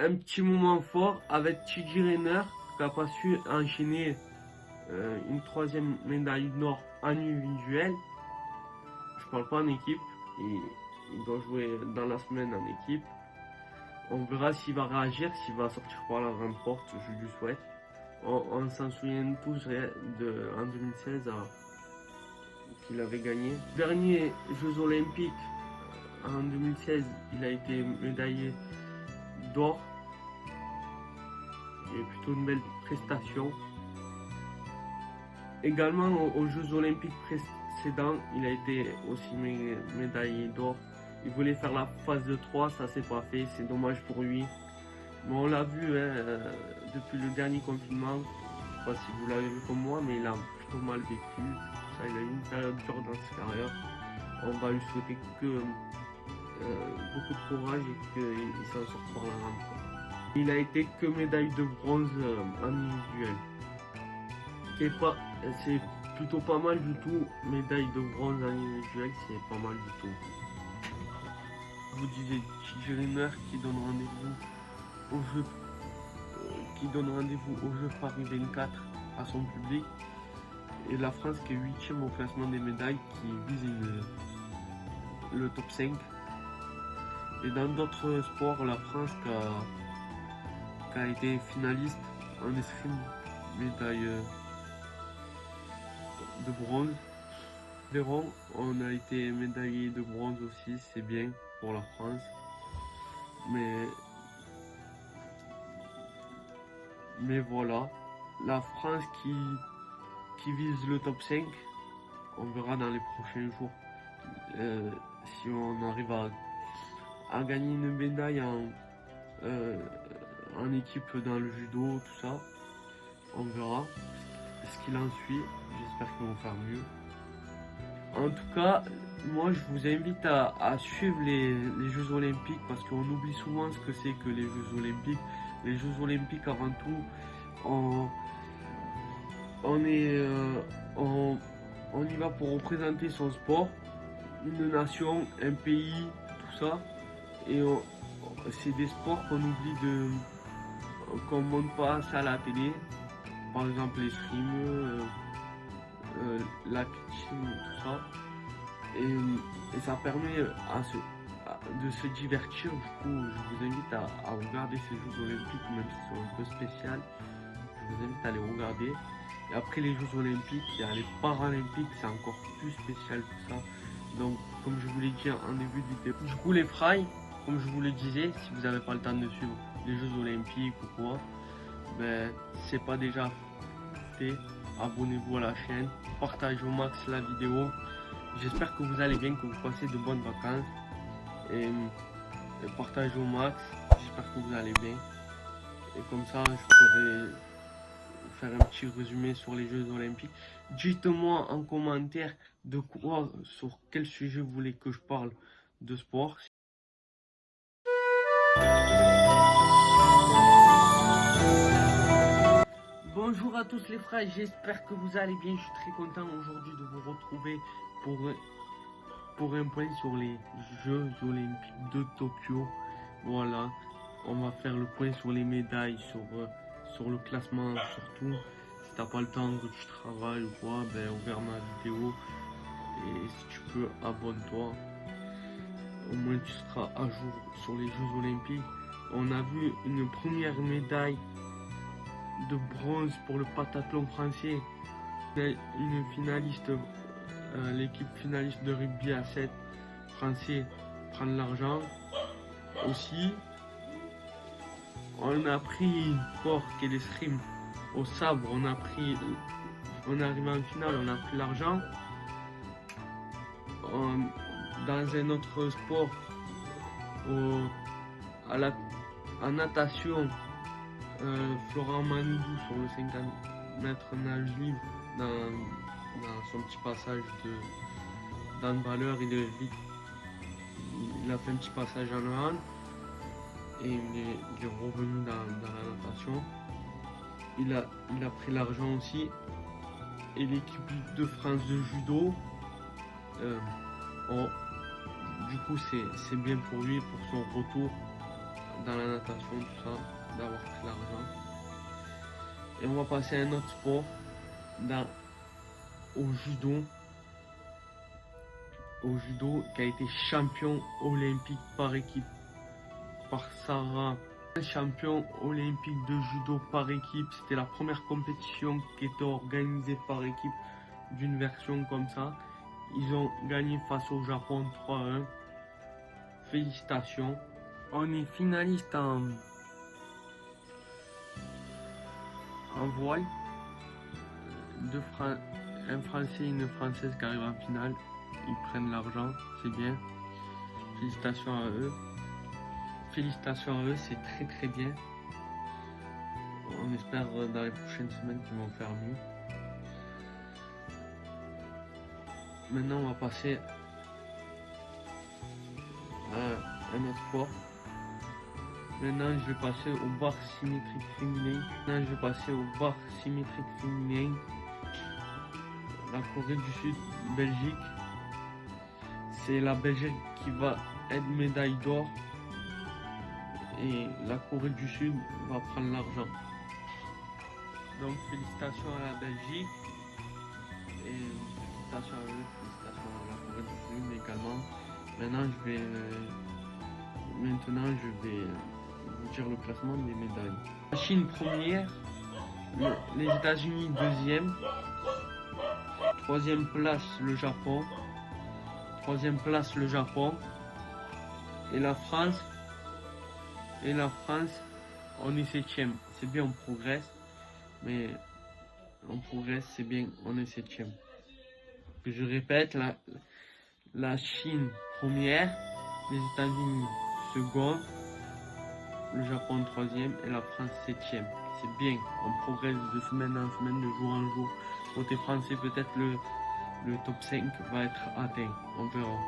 Un petit moment fort avec Teddy Riner qui n'a pas su enchaîner une troisième médaille d'or individuelle. Je parle pas en équipe, il doit jouer dans la semaine en équipe. On verra s'il va réagir, s'il va sortir par la grande porte, je lui souhaite. On s'en souvient tous en 2016 qu'il avait gagné. Dernier Jeux Olympiques en 2016, il a été médaillé d'or. Et plutôt une belle prestation. Également aux Jeux Olympiques précédents, il a été aussi médaillé d'or. Il voulait faire la phase de 3, ça s'est pas fait, c'est dommage pour lui. Mais on l'a vu depuis le dernier confinement, je sais pas si vous l'avez vu comme moi, mais il a plutôt mal vécu. Ça, il a eu une période dure dans sa carrière. On va lui souhaiter que beaucoup de courage et qu'il s'en sorte par la rampe. Il a été que médaille de bronze individuelle. C'est plutôt pas mal du tout. Médaille de bronze individuelle, c'est pas mal du tout. Je vous disais, Teddy Riner qui donne rendez-vous aux Jeux Paris 24 à son public. Et la France qui est 8e au classement des médailles, qui vise le top 5. Et dans d'autres sports, la France qui a été finaliste en escrime, médaille de bronze. Véron, on a été médaillé de bronze aussi, c'est bien pour la France. Mais voilà, la France qui vise le top 5, on verra dans les prochains jours si on arrive à gagner une médaille en équipe dans le judo, tout ça. On verra ce qu'il en suit. J'espère qu'ils vont faire mieux. En tout cas, moi je vous invite à suivre les Jeux Olympiques parce qu'on oublie souvent ce que c'est que les Jeux Olympiques. Les Jeux Olympiques, avant tout, on y va pour représenter son sport, une nation, un pays, tout ça. Et c'est des sports qu'on montre pas assez à la télé. Par exemple l'escrime, l'athlétisme, tout ça. Et ça permet de se divertir. Du coup, je vous invite à regarder ces Jeux Olympiques, même s'ils sont un peu spéciaux. Je vous invite à les regarder. Et après les Jeux Olympiques, il y a les Paralympiques, c'est encore plus spécial que ça. Donc, comme je vous l'ai dit en début de vidéo. Du coup, les fry, comme je vous le disais, si vous n'avez pas le temps de suivre les Jeux Olympiques ou quoi, ben, c'est pas déjà fait. Abonnez-vous à la chaîne, partagez au max la vidéo. J'espère que vous allez bien, que vous passez de bonnes vacances. Et partagez au max. J'espère que vous allez bien. Et comme ça, je pourrai faire un petit résumé sur les Jeux Olympiques. Dites-moi en commentaire sur quel sujet vous voulez que je parle de sport. Bonjour à tous les frères, j'espère que vous allez bien. Je suis très content aujourd'hui de vous retrouver pour un point sur les Jeux Olympiques de Tokyo. Voilà, on va faire le point sur les médailles, sur le classement surtout. Si t'as pas le temps, que tu travailles ou quoi, ben regarde ma vidéo. Et si tu peux, abonne-toi. Au moins tu seras à jour sur les Jeux Olympiques. On a vu une première médaille de bronze pour le pentathlon français. Une finaliste, l'équipe finaliste de rugby à 7 français prendre l'argent. Aussi, on a pris une sport qui est l'escrime au sabre. On est arrivé en finale, on a pris l'argent. Dans un autre sport, en natation, Florent Manidou sur le 50 mètres nage libre dans son petit passage d'handballeur, il a fait un petit passage en hand et il est revenu dans la natation. Il a pris l'argent aussi. Et l'équipe de France de judo, du coup c'est bien pour lui, pour son retour dans la natation, tout ça, d'avoir pris l'argent. Et on va passer à un autre sport, au judo. Au judo, qui a été champion olympique par équipe par Sarah. Champion olympique de judo par équipe, c'était la première compétition qui était organisée par équipe d'une version comme ça. Ils ont gagné face au Japon 3-1. Félicitations. On est finaliste en voile. Un Français et une Française qui arrivent en finale. Ils prennent l'argent, c'est bien. Félicitations à eux. Félicitations à eux, c'est très très bien. On espère dans les prochaines semaines qu'ils vont faire mieux. Maintenant, on va passer à un autre sport. Maintenant, je vais passer au bar symétrique féminin. La Corée du Sud, Belgique. C'est la Belgique qui va être médaille d'or. Et la Corée du Sud va prendre l'argent. Donc félicitations à la Belgique. Et félicitations à eux, félicitations à la Corée du Sud également. Maintenant je vais vous dire le classement des médailles. La Chine première, les États-Unis deuxième, troisième place le Japon, et la France, on est septième. C'est bien, on progresse, mais on progresse, c'est bien, on est septième. Je répète, la Chine première, les États-Unis seconde, le Japon troisième et la France septième. C'est bien, on progresse de semaine en semaine, de jour en jour. Côté français, peut-être le top 5 va être atteint, on verra.